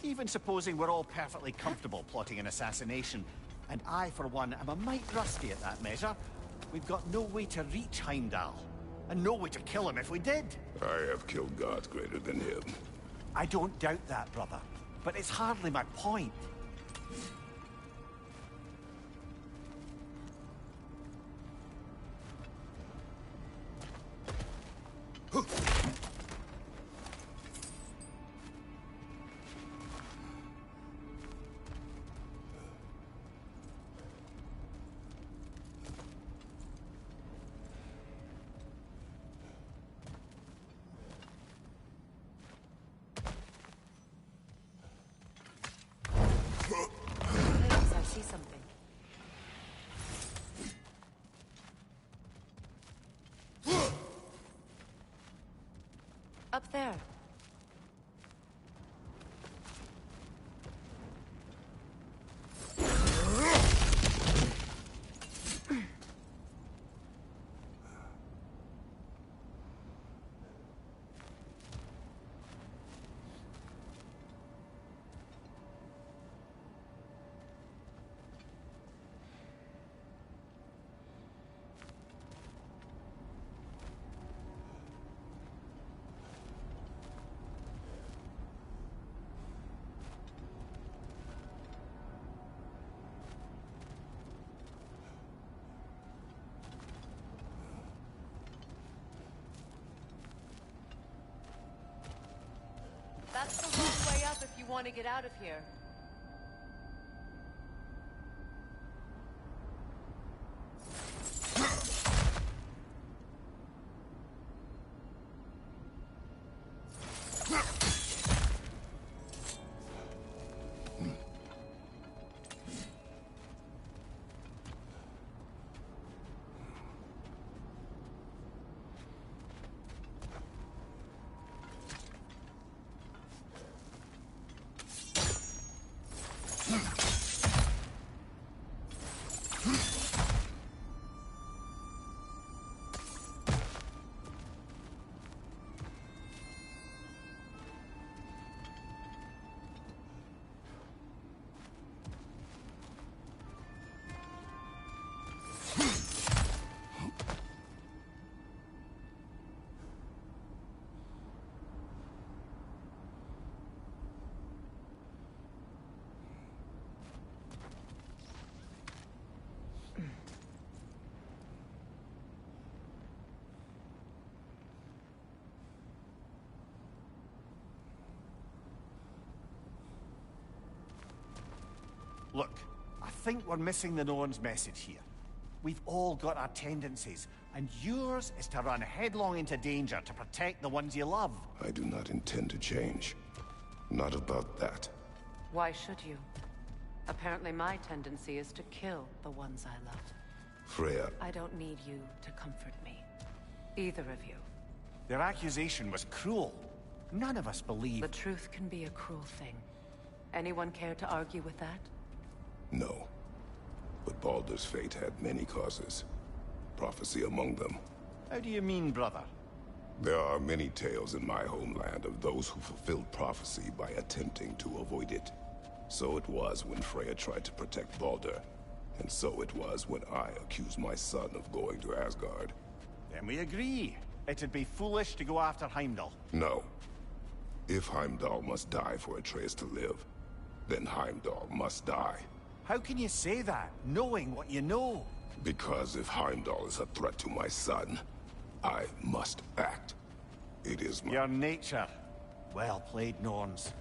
Even supposing we're all perfectly comfortable plotting an assassination, and I, for one, am a mite rusty at that measure, we've got no way to reach Heimdall, and no way to kill him if we did. I have killed gods greater than him. I don't doubt that, brother, but it's hardly my point. Up there. That's the long way up if you want to get out of here. Look, I think we're missing the Norn's message here. We've all got our tendencies, and yours is to run headlong into danger to protect the ones you love. I do not intend to change. Not about that. Why should you? Apparently my tendency is to kill the ones I love. Freya. I don't need you to comfort me. Either of you. Their accusation was cruel. None of us believe... The truth can be a cruel thing. Anyone care to argue with that? No. But Baldur's fate had many causes. Prophecy among them. How do you mean, brother? There are many tales in my homeland of those who fulfilled prophecy by attempting to avoid it. So it was when Freya tried to protect Baldur. And so it was when I accused my son of going to Asgard. Then we agree. It'd be foolish to go after Heimdall. No. If Heimdall must die for Atreus to live, then Heimdall must die. How can you say that, knowing what you know? Because if Heimdall is a threat to my son, I must act. It is my... Your nature. Well played, Norns.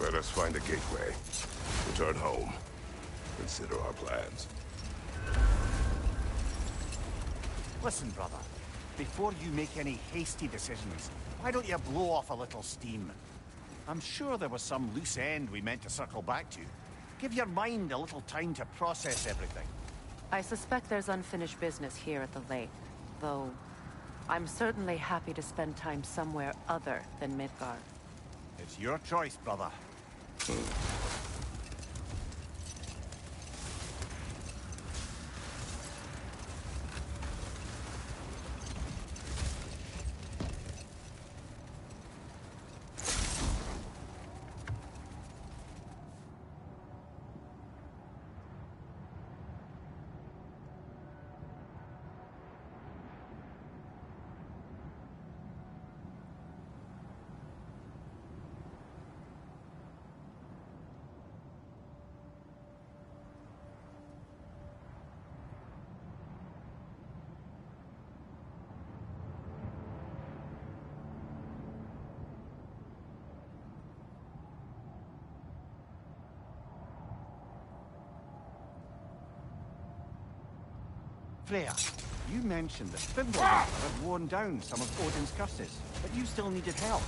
Let us find a gateway. Return home. Consider our plans. Listen, brother. Before you make any hasty decisions, why don't you blow off a little steam? I'm sure there was some loose end we meant to circle back to. Give your mind a little time to process everything. I suspect there's unfinished business here at the lake, though I'm certainly happy to spend time somewhere other than Midgard. It's your choice, brother. Freya, you mentioned that Fimbulwinter had worn down some of Odin's curses, but you still needed help.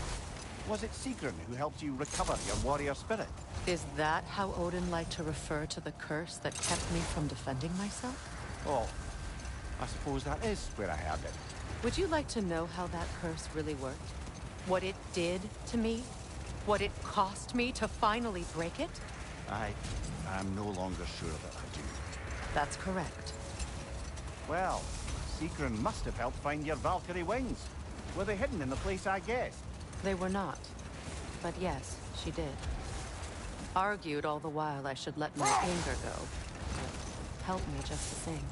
Was it Sigrun who helped you recover your warrior spirit? Is that how Odin liked to refer to the curse that kept me from defending myself? Oh, I suppose that is where I heard it. Would you like to know how that curse really worked? What it did to me? What it cost me to finally break it? I'm no longer sure that I do. That's correct. Well, Sigrun must have helped find your Valkyrie wings. Were they hidden in the place I guessed? They were not. But yes, she did. Argued all the while I should let my anger go. But helped me just the same.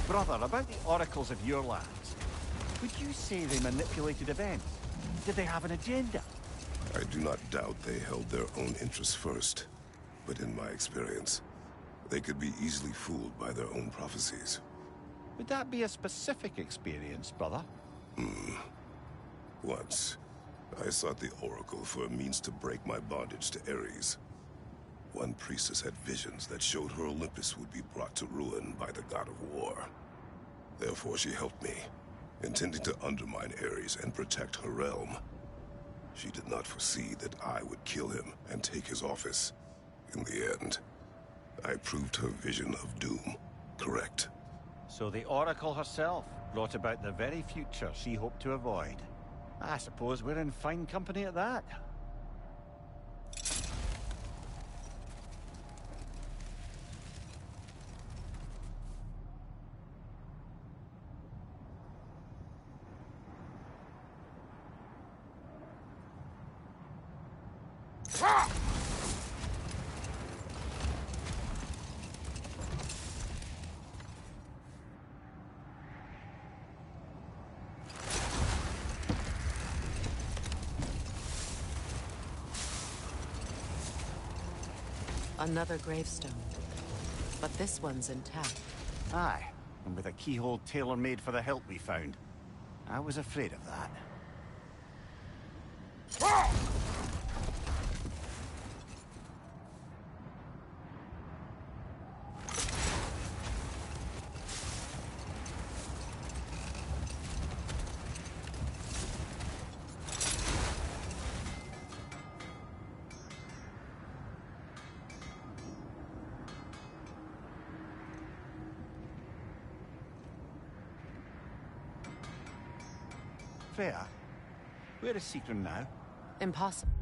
Brother, about the oracles of your lands, would you say they manipulated events? Did they have an agenda? I do not doubt they held their own interests first. But in my experience, they could be easily fooled by their own prophecies. Would that be a specific experience, brother? Once, I sought the Oracle for a means to break my bondage to Ares. One priestess had visions that showed her Olympus would be brought to ruin by the god of war. Therefore she helped me, intending to undermine Ares and protect her realm. She did not foresee that I would kill him and take his office. In the end, I proved her vision of doom correct. So the Oracle herself brought about the very future she hoped to avoid. I suppose we're in fine company at that. Another gravestone. But this one's intact. Aye, and with a keyhole tailor-made for the hilt we found. I was afraid of that. Freya, where is Seacrum now? Impossible.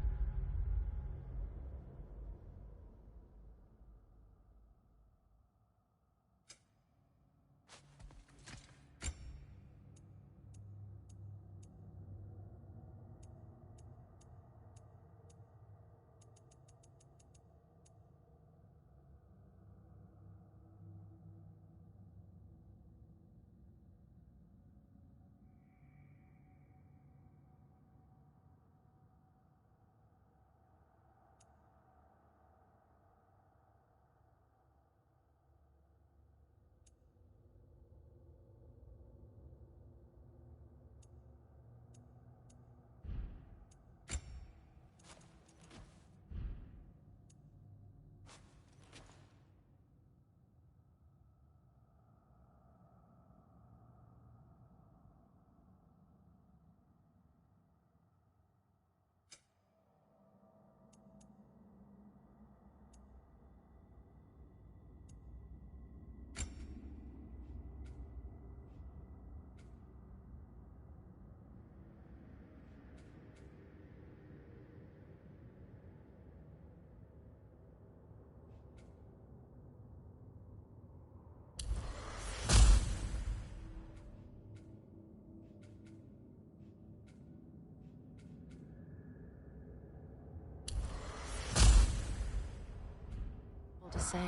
To say.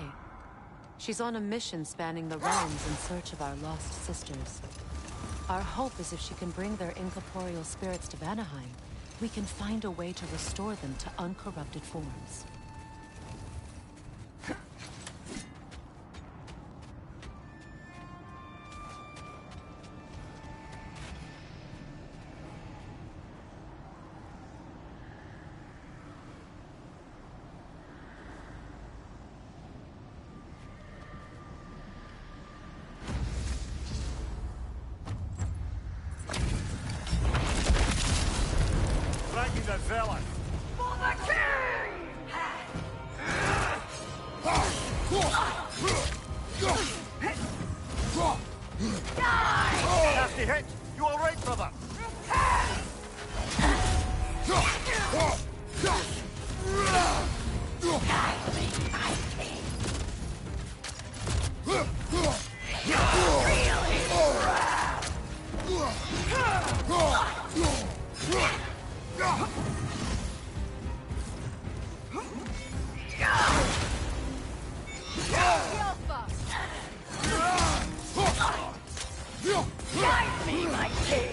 She's on a mission spanning the realms in search of our lost sisters. Our hope is if she can bring their incorporeal spirits to Vanaheim, we can find a way to restore them to uncorrupted forms. The zealot! For the king! Die! Nasty hit! You all right, brother? Guide me, my king!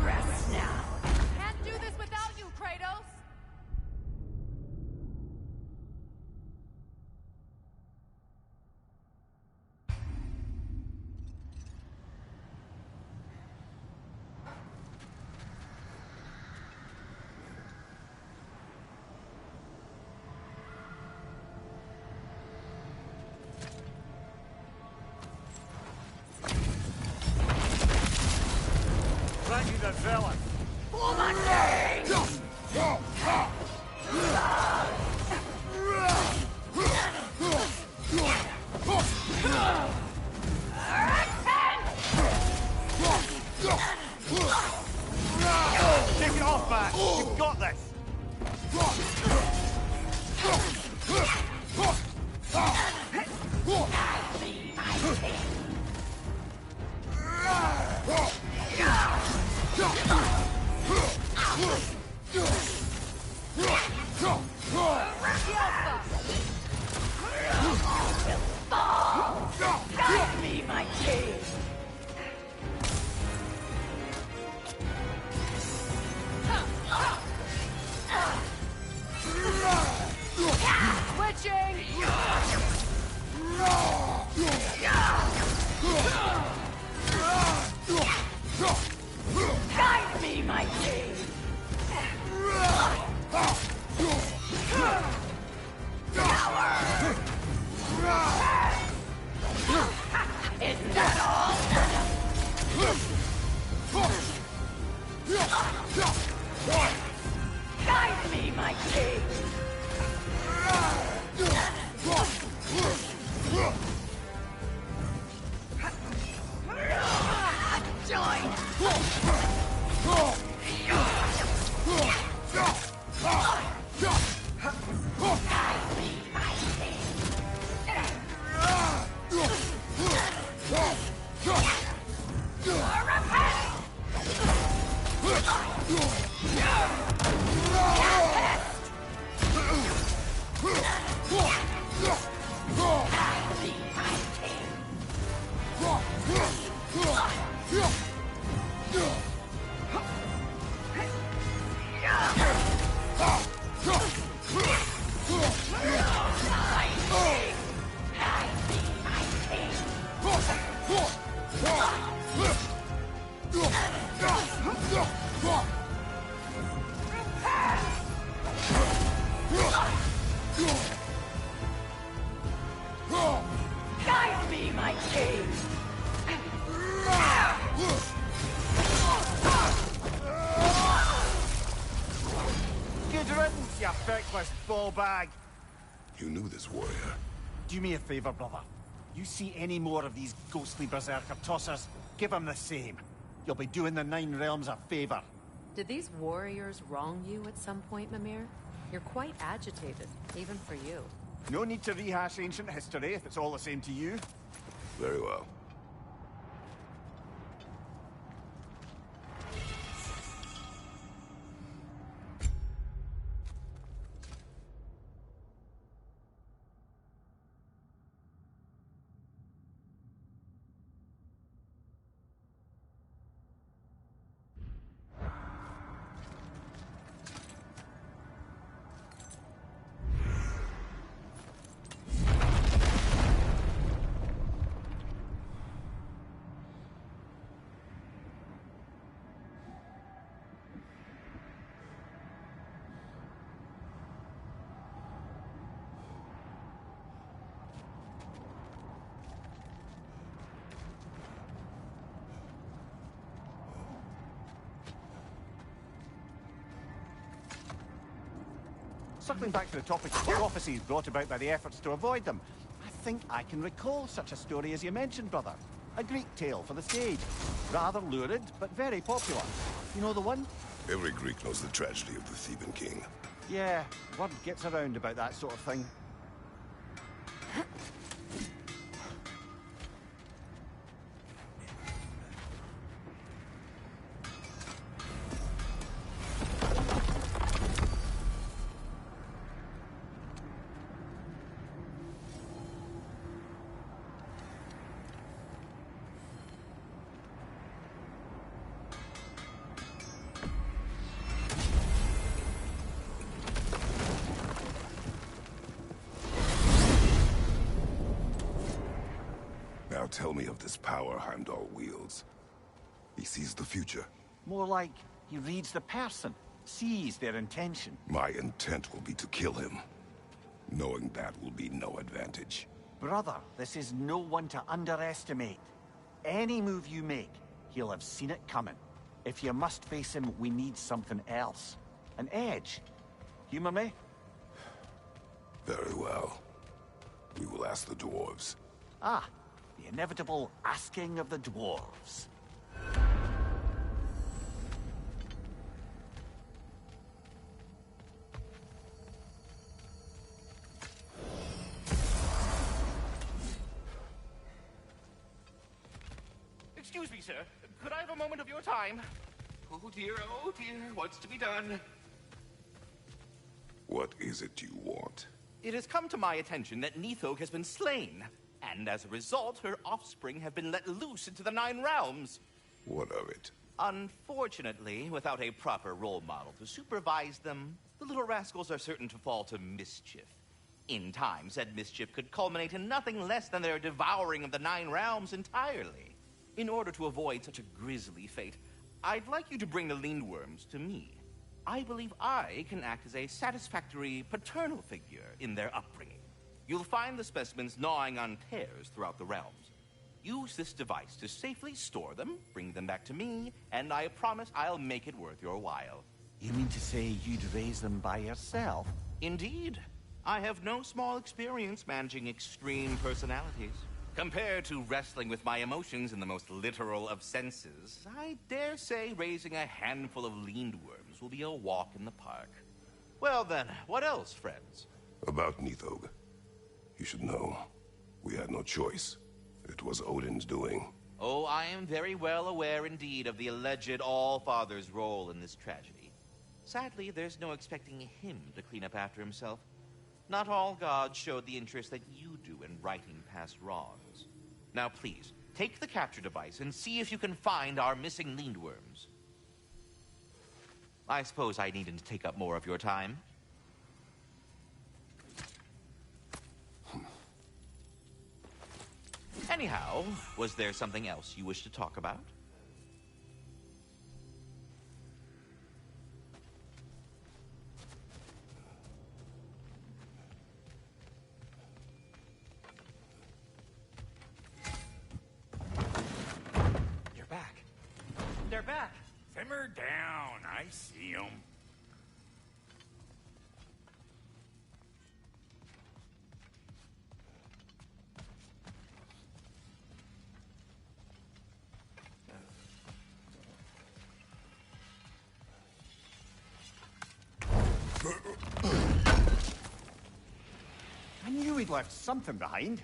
Rest now. Can't do this without you, Kratos! Thank you, the villain. For the king! Take it off, Matt. You've got this. Guide me, my king! Switching! Guide me, my king! Isn't that all? Guide me, my king! Join! Guide me, my Guide me, my king! Good riddance, you feckless ball bag. You knew this warrior. Do me a favor, brother. You see any more of these ghostly berserker tossers, give them the same. You'll be doing the Nine Realms a favor. Did these warriors wrong you at some point, Mimir? You're quite agitated, even for you. No need to rehash ancient history if it's all the same to you. Very well. Circling back to the topic of prophecies brought about by the efforts to avoid them, I think I can recall such a story as you mentioned, brother. A Greek tale for the stage. Rather lurid, but very popular. You know the one? Every Greek knows the tragedy of the Theban king. Yeah, word gets around about that sort of thing. Now tell me of this power Heimdall wields. He sees the future. More like he reads the person, sees their intention. My intent will be to kill him. Knowing that will be no advantage. Brother, this is no one to underestimate. Any move you make, he'll have seen it coming. If you must face him, we need something else. An edge. Humor me? Very well. We will ask the dwarves. Ah, the inevitable asking of the dwarves. Excuse me, sir. Could I have a moment of your time? Oh dear, what's to be done? What is it you want? It has come to my attention that Nithog has been slain, and as a result, her offspring have been let loose into the Nine Realms. What of it? Unfortunately, without a proper role model to supervise them, the little rascals are certain to fall to mischief. In time, said mischief could culminate in nothing less than their devouring of the Nine Realms entirely. In order to avoid such a grisly fate, I'd like you to bring the Lindworms to me. I believe I can act as a satisfactory paternal figure in their upbringing. You'll find the specimens gnawing on tears throughout the realms. Use this device to safely store them, bring them back to me, and I promise I'll make it worth your while. You mean to say you'd raise them by yourself? Indeed. I have no small experience managing extreme personalities. Compared to wrestling with my emotions in the most literal of senses, I dare say raising a handful of Lindworms will be a walk in the park. Well then, what else, friends? About Nithog. You should know, we had no choice. It was Odin's doing. Oh, I am very well aware indeed of the alleged All-Father's role in this tragedy. Sadly, there's no expecting him to clean up after himself. Not all gods showed the interest that you do in righting past wrongs. Now please, take the capture device and see if you can find our missing Lindworms. I suppose I needn't take up more of your time. Anyhow, was there something else you wish to talk about? You're back. They're back. Simmer down. I see 'em. I knew he'd left something behind.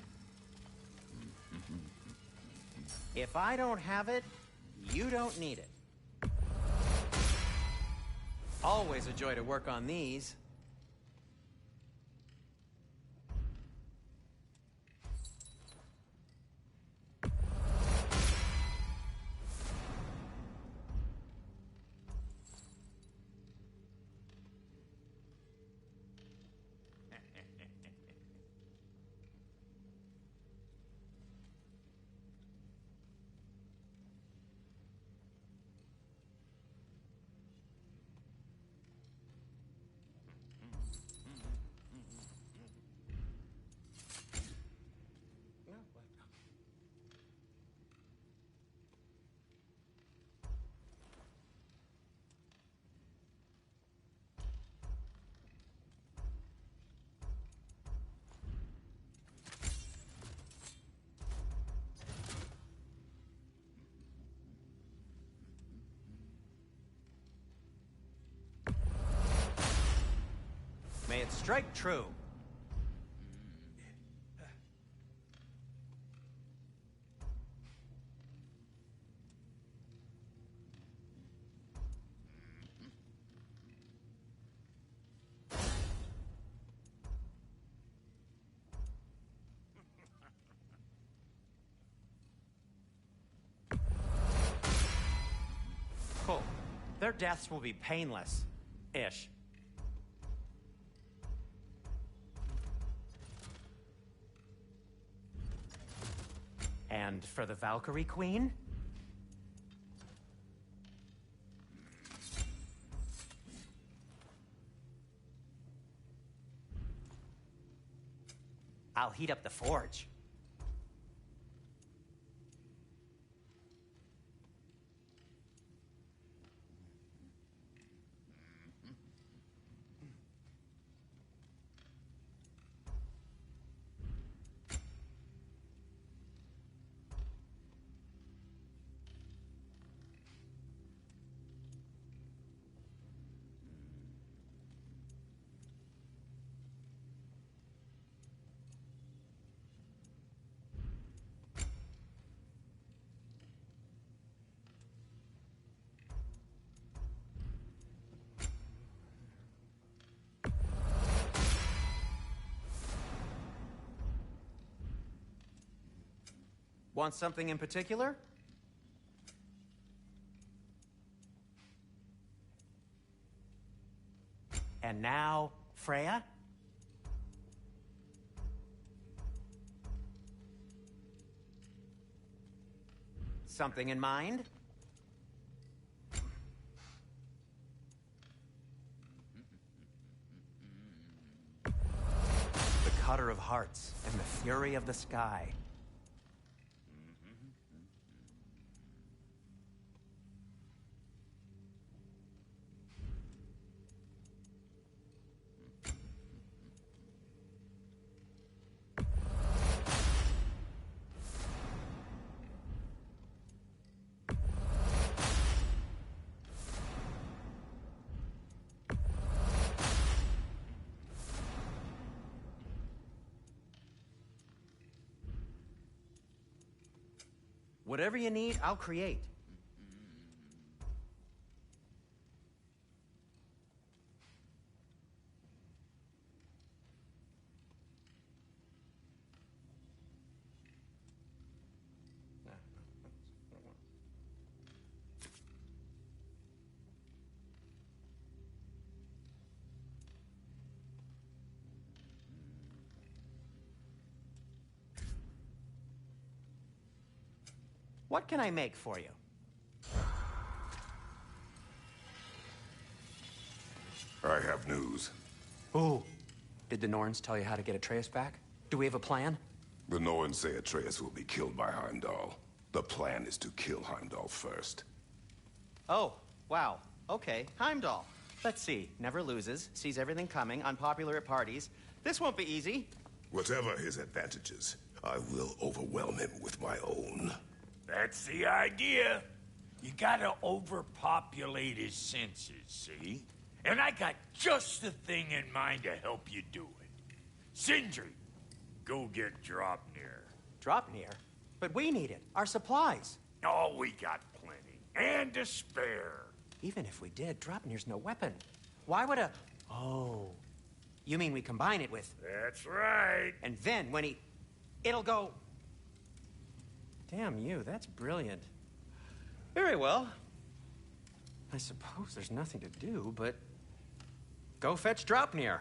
If I don't have it, you don't need it. Always a joy to work on these. May it strike true. Cool. Their deaths will be painless-ish. And for the Valkyrie Queen? I'll heat up the forge. Want something in particular? And now, Freya? Something in mind? The Cutter of Hearts and the Fury of the Sky. Whatever you need, I'll create. What can I make for you? I have news. Ooh. Did the Norns tell you how to get Atreus back? Do we have a plan? The Norns say Atreus will be killed by Heimdall. The plan is to kill Heimdall first. Oh, wow. Okay, Heimdall. Let's see. Never loses, sees everything coming, unpopular at parties. This won't be easy. Whatever his advantages, I will overwhelm him with my own. That's the idea. You gotta overpopulate his senses, see? And I got just the thing in mind to help you do it. Sindri, go get Dropnir. Dropnir? But we need it. Our supplies. Oh, we got plenty. And to spare. Even if we did, Dropnir's no weapon. Why would a... Oh. You mean we combine it with... That's right. And then when he... It'll go... Damn you, that's brilliant. Very well. I suppose there's nothing to do, but... Go fetch Dropnir.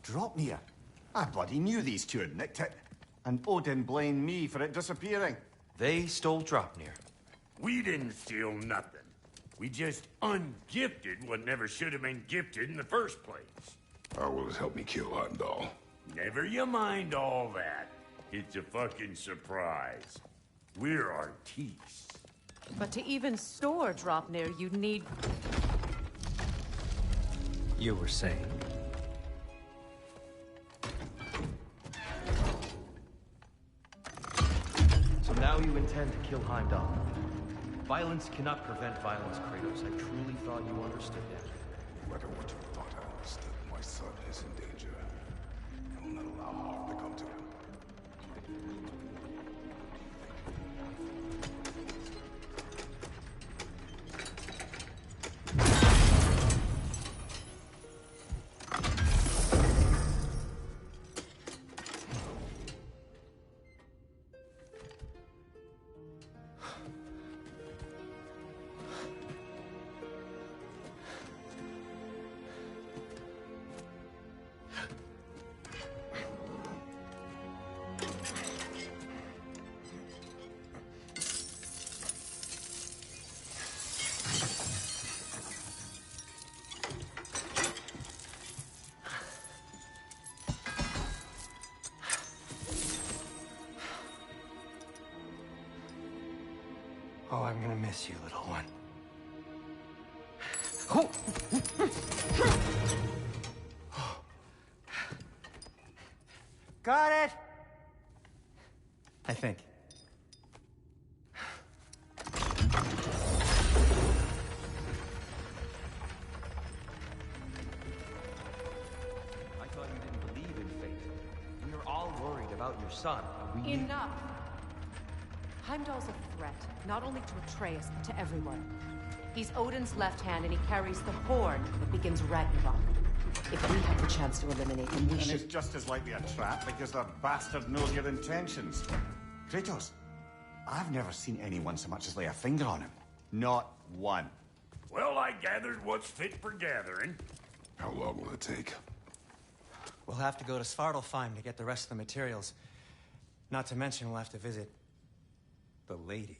Dropnir? I bloody knew these two had nicked it. And Odin blamed me for it disappearing. They stole Dropnir. We didn't steal nothing. We just ungifted what never should have been gifted in the first place. How will it help me kill Heimdall? Never you mind all that. It's a fucking surprise. We're artistes. But to even store Dropnir, you'd need... You were saying? So now you intend to kill Heimdall. Violence cannot prevent violence, Kratos. I truly thought you understood that. No matter what you thought I understood, my son is in danger. I will not allow harm to come to him. Oh, I'm gonna miss you, little one. Oh. Got it! I think. I thought you didn't believe in fate. We were all worried about your son. Enough! Heimdall's a threat, not only to Atreus, but to everyone. He's Odin's left hand, and he carries the horn that begins Ragnarok. If we have the chance to eliminate him, we And should... it's just as likely a trap because the bastard knows your intentions. Kratos, I've never seen anyone so much as lay a finger on him. Not one. Well, I gathered what's fit for gathering. How long will it take? We'll have to go to Svartalfheim to get the rest of the materials. Not to mention we'll have to visit... the lady.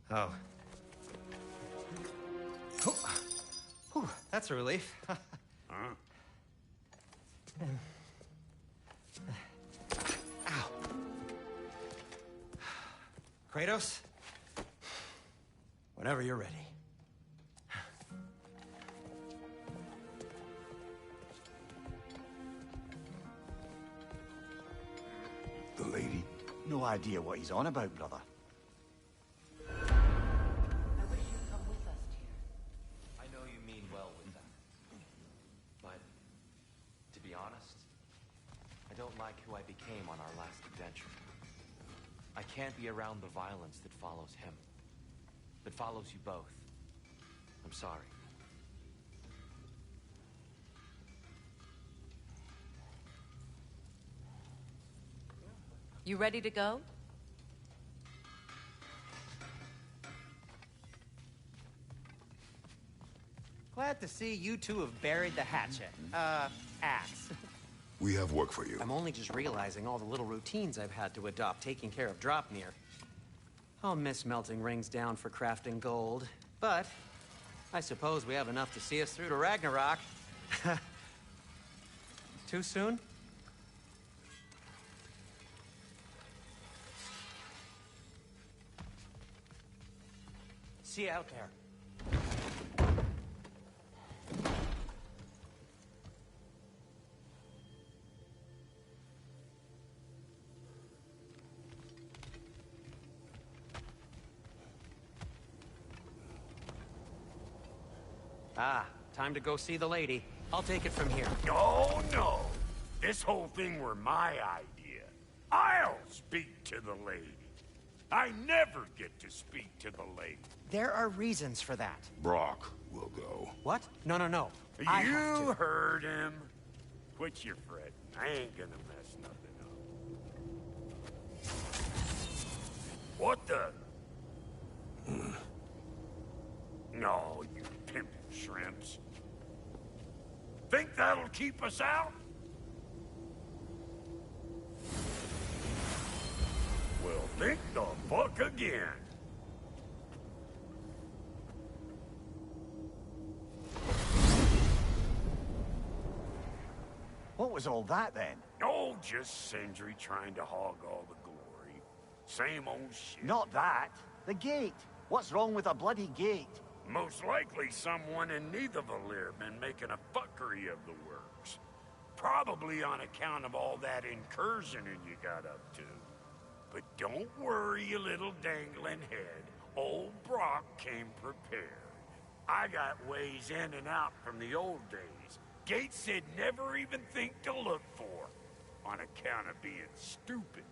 Oh. Whew, that's a relief. Huh? Ow. Kratos? Whenever you're ready. The lady? No idea what he's on about, brother. I wish you'd come with us, dear. I know you mean well with that. But, to be honest, I don't like who I became on our last adventure. I can't be around the violence that follows him. That follows you both. I'm sorry. You ready to go? Glad to see you two have buried the hatchet. Axe. We have work for you. I'm only just realizing all the little routines I've had to adopt taking care of Dropnir. I'll miss melting rings down for crafting gold, but I suppose we have enough to see us through to Ragnarok. Too soon? See you out there. Ah, time to go see the lady. I'll take it from here. No, no. This whole thing were my idea. I'll speak to the lady. I never get to speak to the lady. There are reasons for that. Brock will go. What? No, no, no. I have You to. heard him. Quit your fretting. I ain't gonna mess nothing up. What the? No, you pimpin' shrimps. Think that'll keep us out? Well, think the fuck again. What was all that, then? Oh, just Sindri trying to hog all the glory. Same old shit. Not that. The gate. What's wrong with a bloody gate? Most likely someone in Nidavellir been making a fuckery of the works. Probably on account of all that incursioning you got up to. But don't worry, you little dangling head. Old Brock came prepared. I got ways in and out from the old days. Gates said never even think to look for, on account of being stupid.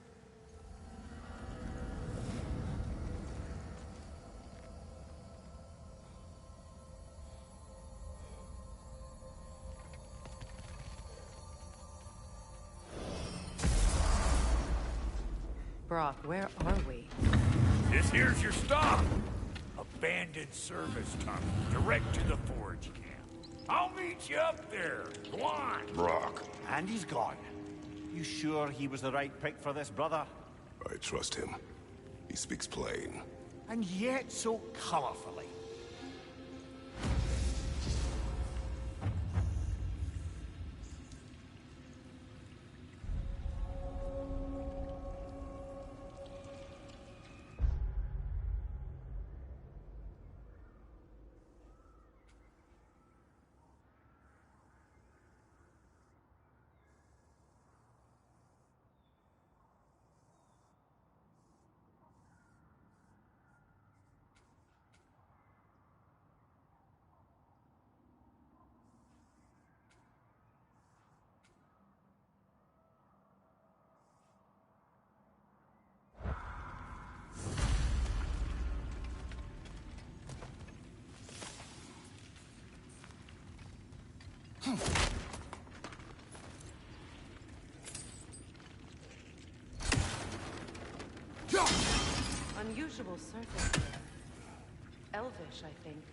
Brock, where are we? This here's your stop. Abandoned service tunnel, direct to the forge camp. I'll meet you up there. Go on. Brock, And he's gone. You sure he was the right pick for this, brother? I trust him. He speaks plain. And yet so colorfully. Unusual surface there. Elvish, I think.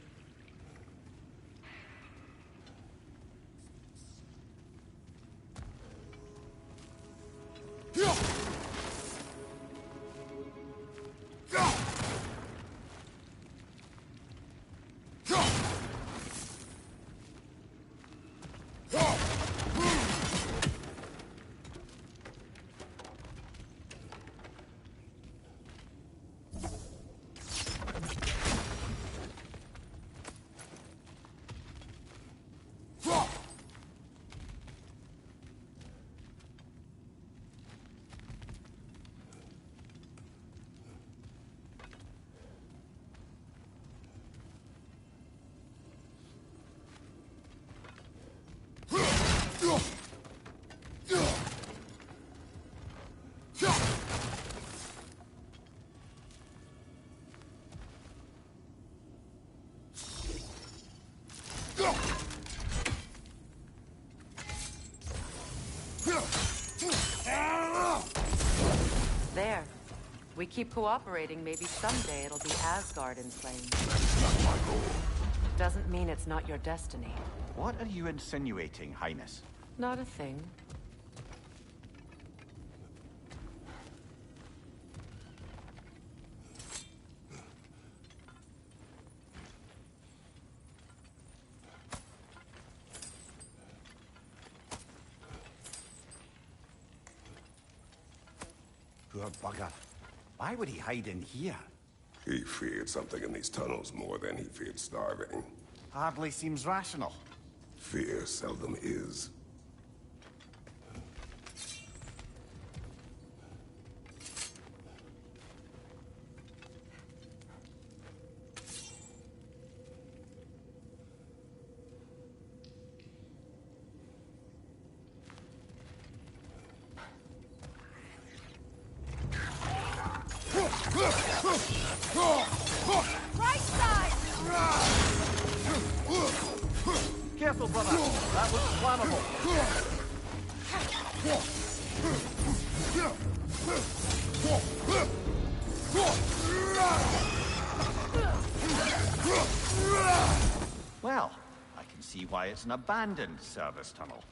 There. We keep cooperating, maybe someday it'll be Asgard in flames. That's not my goal. Doesn't mean it's not your destiny. What are you insinuating, Highness? Not a thing. Poor bugger. Why would he hide in here? He feared something in these tunnels more than he feared starving. Hardly seems rational. Fear seldom is. Right side! Careful, brother. That was flammable. Well, I can see why it's an abandoned service tunnel.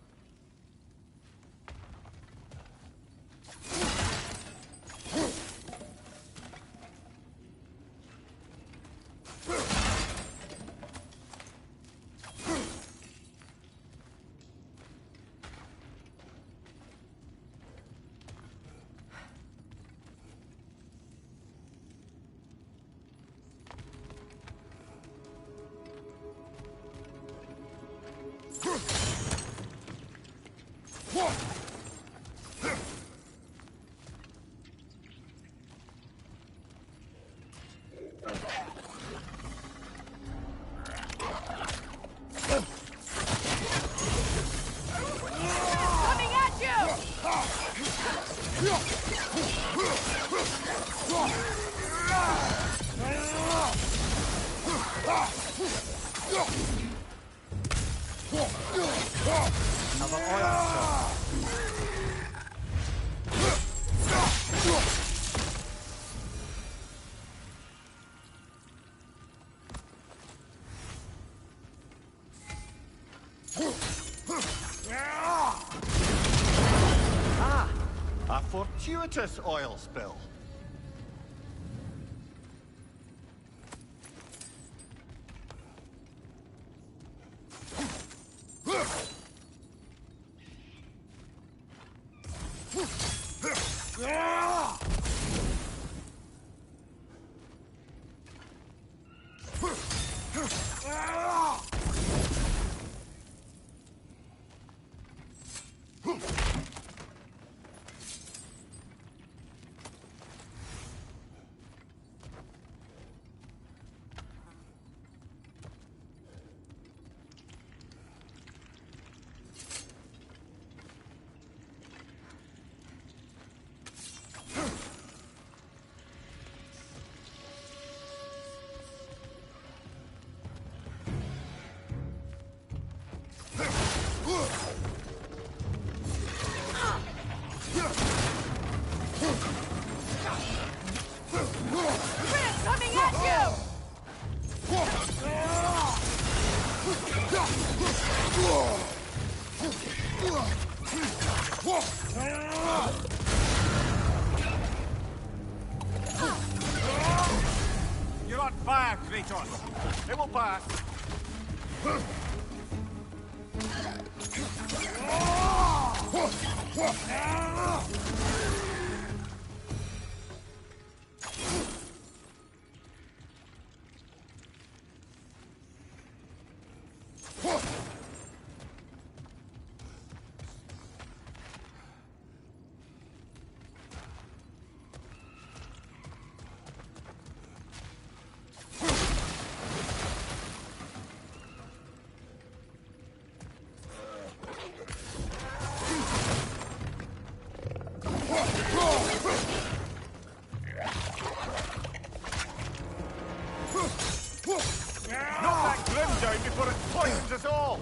Coming at you! Another oil spill. A fortuitous oil spill. Chris, coming at you! You're on fire, Kratos. It will pass. Knock that grim down before it poisons us all!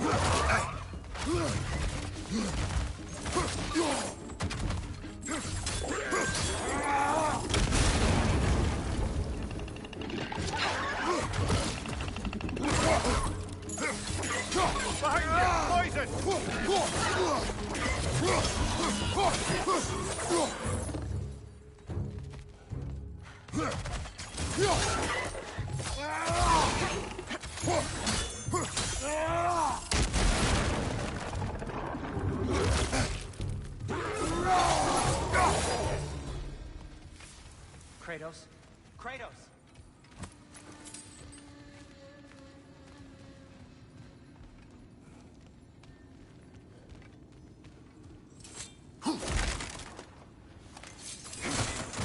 Behind you! Poison! Kratos? Kratos!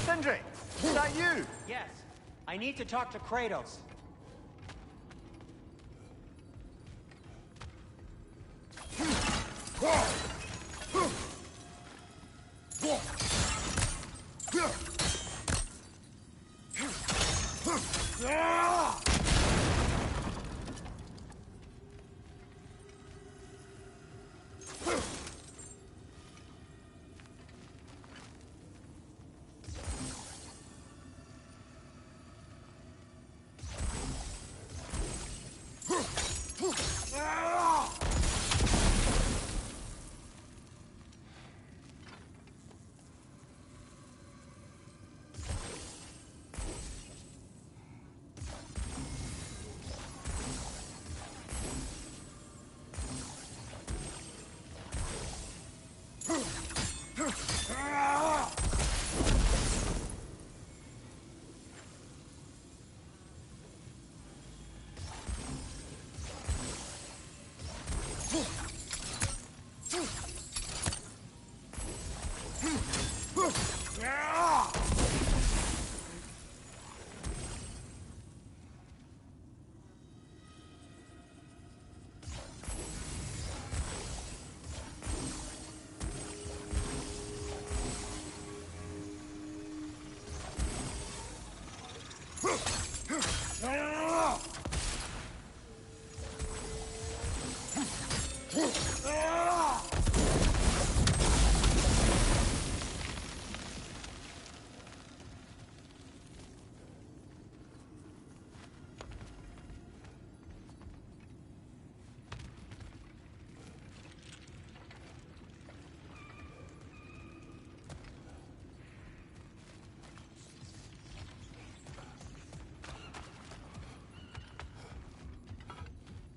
Sindri! Is that you? Yes. I need to talk to Kratos.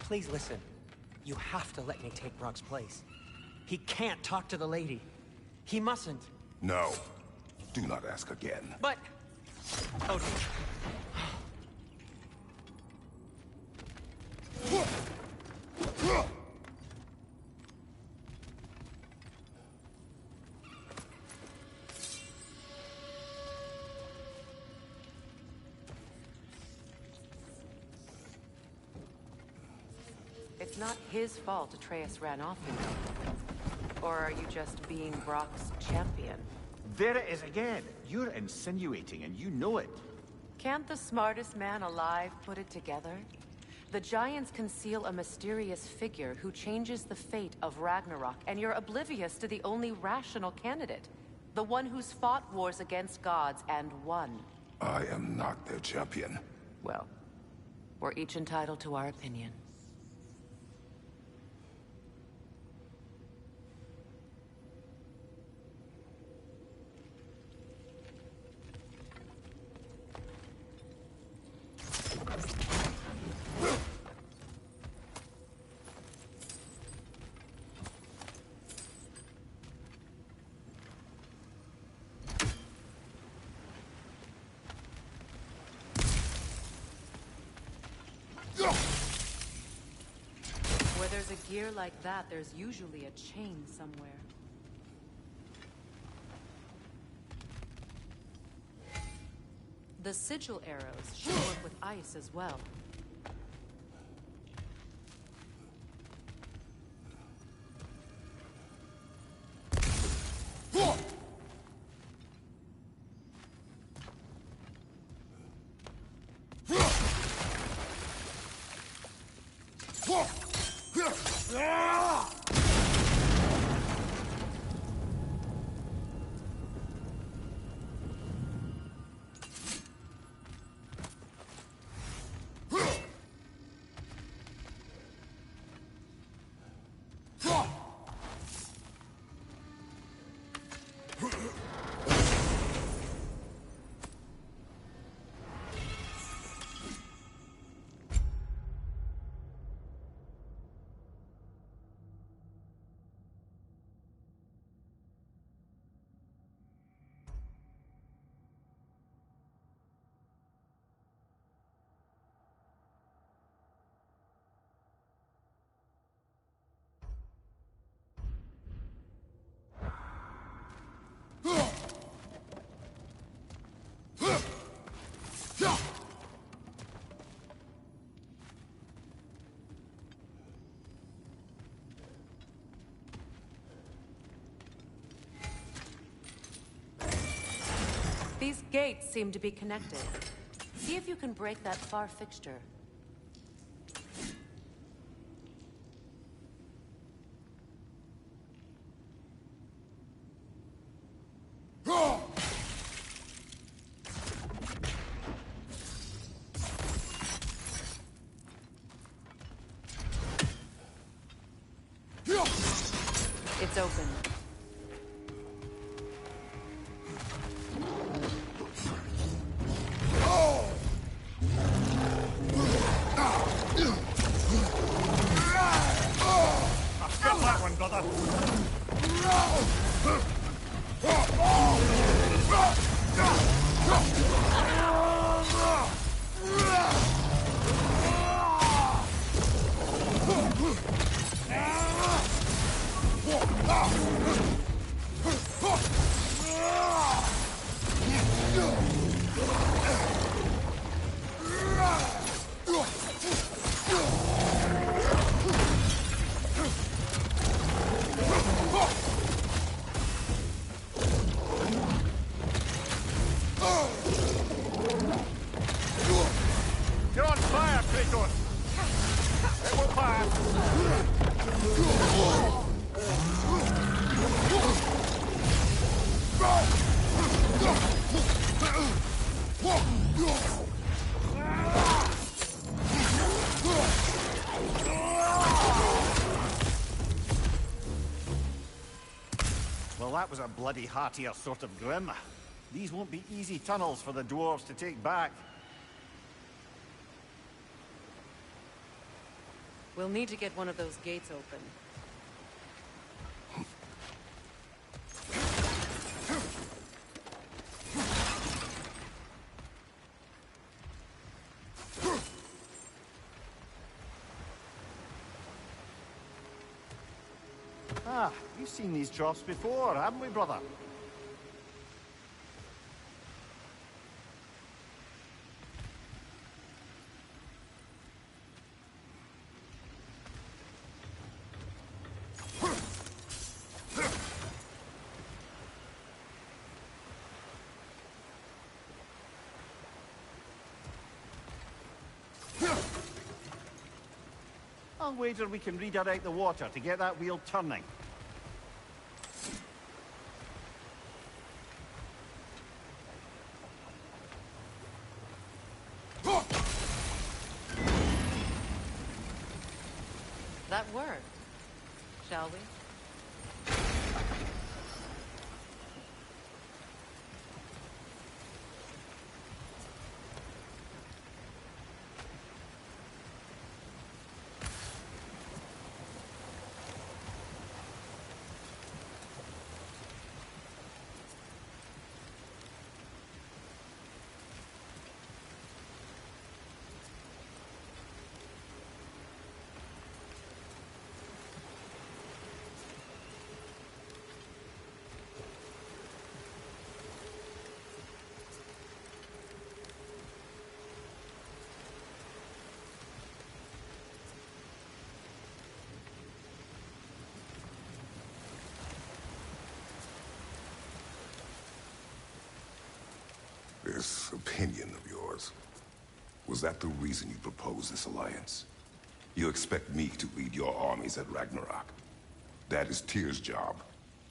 Please listen. You have to let me take Brock's place. He can't talk to the lady. He mustn't. No. Do not ask again. But... Oh, It's not his fault Atreus ran off, you know. Or are you just being Brock's champion? There it is again. You're insinuating, and you know it. Can't the smartest man alive put it together? The Giants conceal a mysterious figure who changes the fate of Ragnarok, and you're oblivious to the only rational candidate. The one who's fought wars against gods and won. I am not their champion. Well, we're each entitled to our opinion. Where there's a gear like that, there's usually a chain somewhere. The sigil arrows should work with ice as well. These gates seem to be connected. See if you can break that far fixture. It's open. Got that one, brother. You're on fire, Kratos! It will pass! Well, that was a bloody heartier sort of grim. These won't be easy tunnels for the dwarves to take back. We'll need to get one of those gates open. Ah, we've seen these troughs before, haven't we, brother? I'll wager we can redirect the water to get that wheel turning. That worked. Shall we? This opinion of yours, was that the reason you proposed this alliance? You expect me to lead your armies at Ragnarok? That is Tyr's job,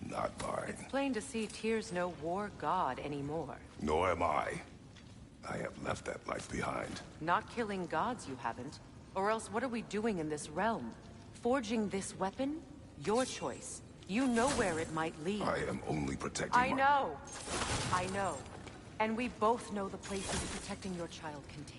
not mine. It's plain to see Tyr's no war god anymore. Nor am I. I have left that life behind. Not killing gods, you haven't. Or else what are we doing in this realm? Forging this weapon? Your choice. You know where it might lead. I am only protecting I know. And we both know the places protecting your child can take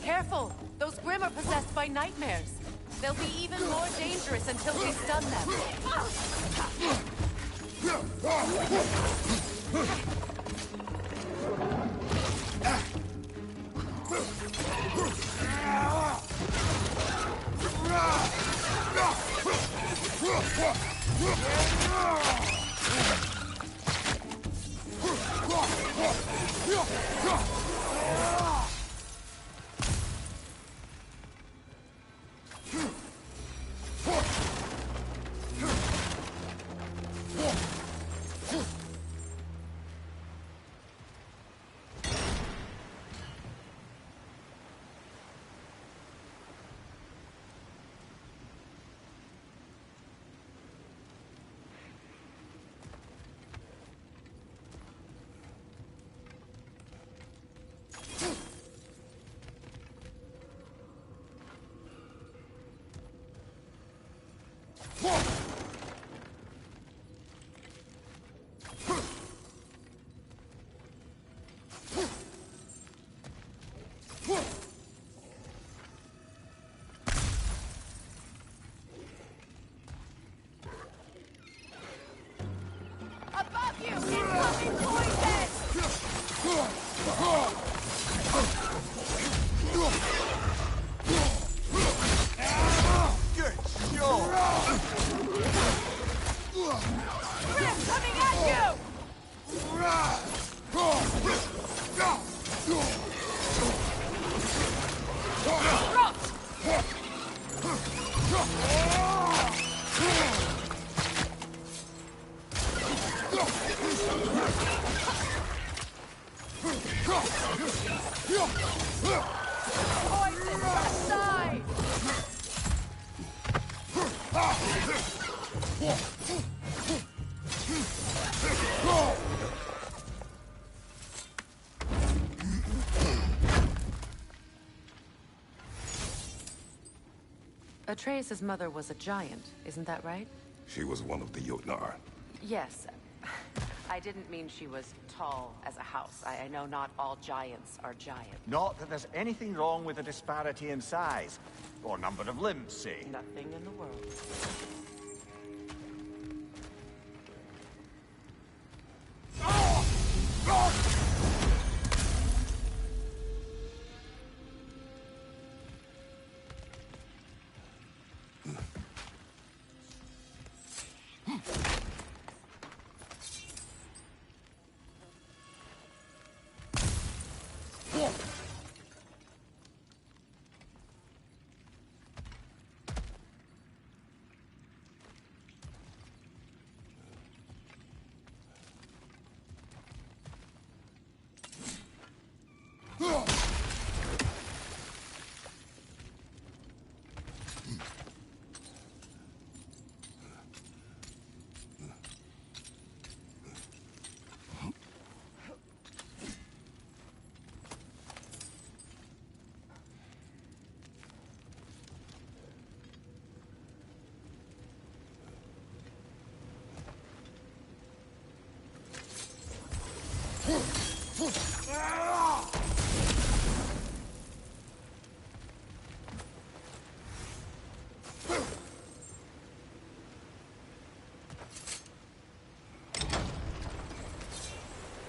Careful! Those Grimm are possessed by nightmares. They'll be even more dangerous until we stun them. Above you! Incoming poison! Good shot! Grim coming at you! Poison aside! Atreus' mother was a giant, isn't that right? She was one of the Jotnar. Yes. I didn't mean she was tall as a house. I know not all giants are giant. Not that there's anything wrong with the disparity in size, or number of limbs, say. Nothing in the world.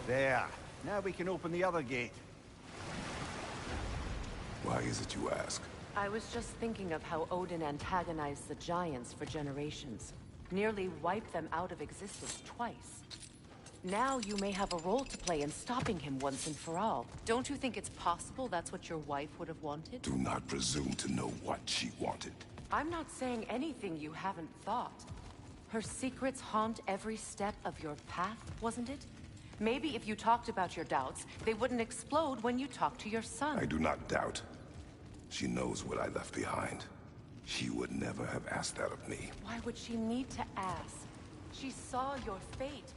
There. Now we can open the other gate. Why is it you ask? I was just thinking of how Odin antagonized the giants for generations. Nearly wiped them out of existence twice. Now you may have a role to play in stopping him once and for all. Don't you think it's possible that's what your wife would have wanted? Do not presume to know what she wanted. I'm not saying anything you haven't thought. Her secrets haunt every step of your path, wasn't it? Maybe if you talked about your doubts, they wouldn't explode when you talked to your son. I do not doubt. She knows what I left behind. She would never have asked that of me. Why would she need to ask? She saw your fate.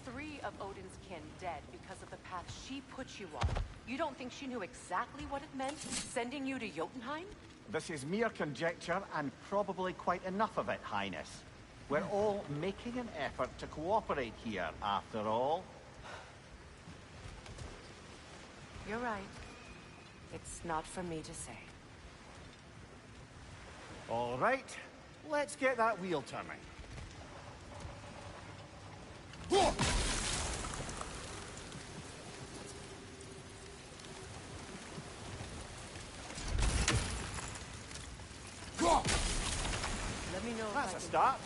3 of Odin's kin dead because of the path she put you on. You don't think she knew exactly what it meant, sending you to Jotunheim? This is mere conjecture, and probably quite enough of it, Highness. We're all making an effort to cooperate here, after all. You're right. It's not for me to say. All right, let's get that wheel turning. Let me know if That's I a can... start.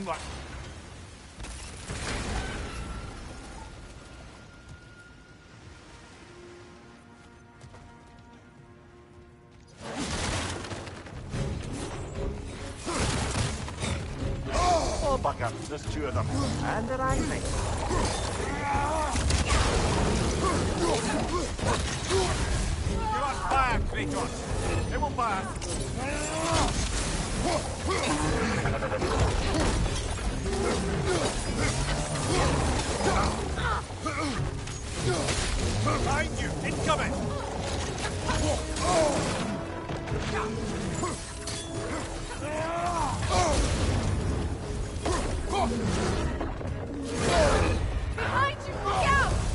mean what? Oh, bugger. There's two of them. And they're angry. You're on fire, Kratos. They will fire. Behind you! Incoming! Behind you! Look out! Behind you! Behind you!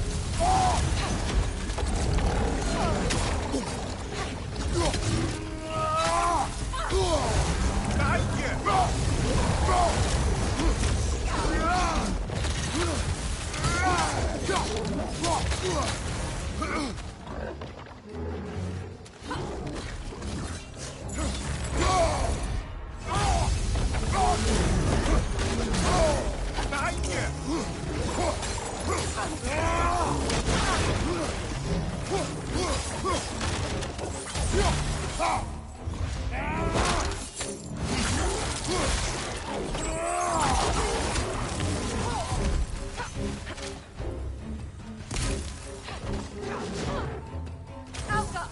Alka!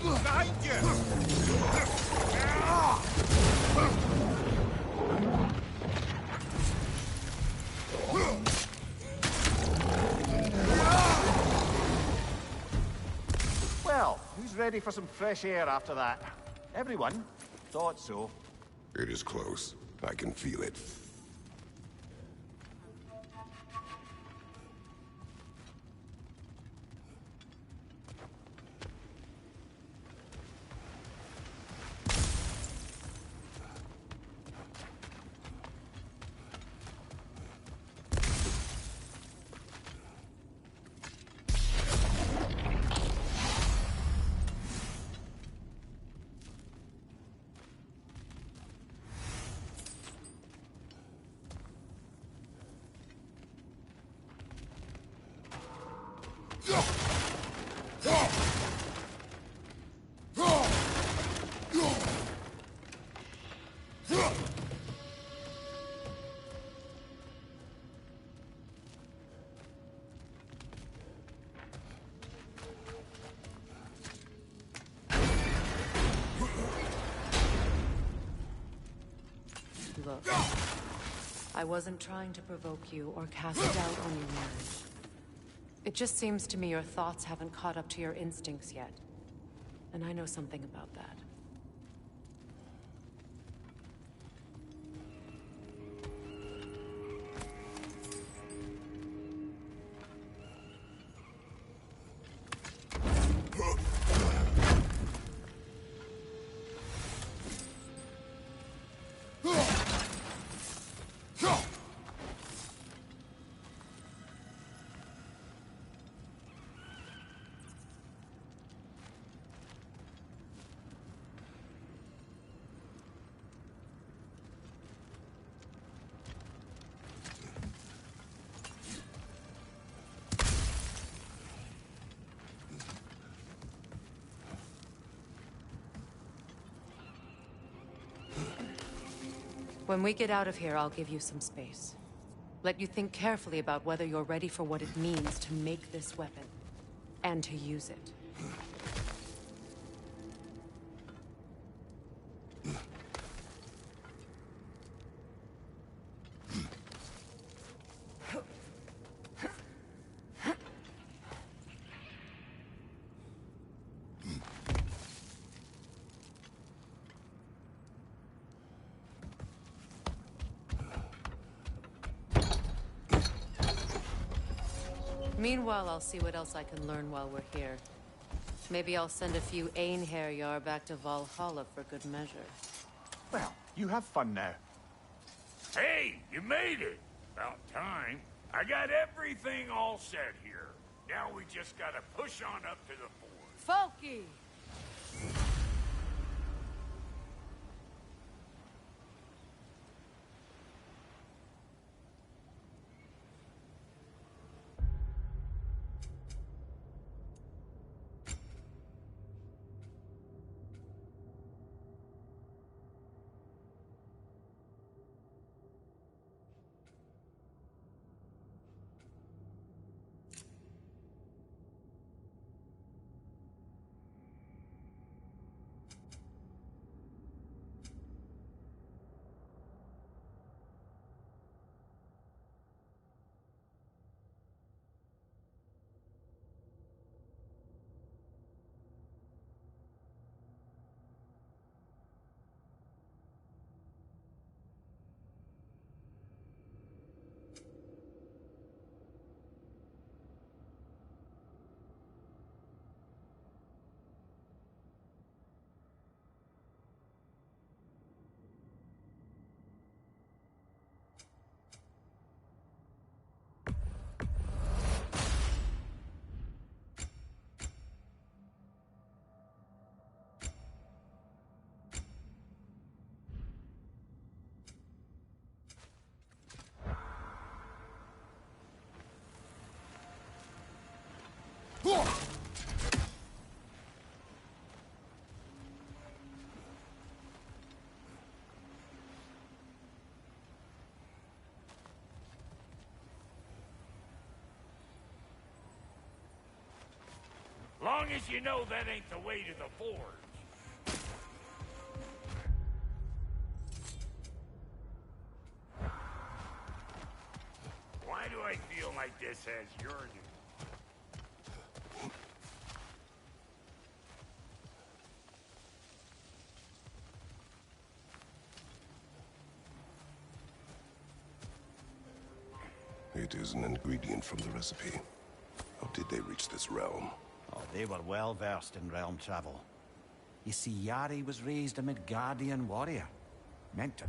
Behind you! Well, who's ready for some fresh air after that? Everyone? Thought so. It is close. I can feel it. Look, I wasn't trying to provoke you or cast doubt on your marriage. It just seems to me your thoughts haven't caught up to your instincts yet. And I know something about that. When we get out of here, I'll give you some space. Let you think carefully about whether you're ready for what it means to make this weapon, and to use it. Meanwhile, I'll see what else I can learn while we're here. Maybe I'll send a few Einherjar back to Valhalla for good measure. Well, you have fun now. Hey, you made it! About time. I got everything all set here. Now we just gotta push on up to the fort. Folky! Long as you know that ain't the way to the forge. Why do I feel like this has your name? It is an ingredient from the recipe. How did they reach this realm? Oh, they were well versed in realm travel. You see, Yari was raised a Midgardian warrior. Meant to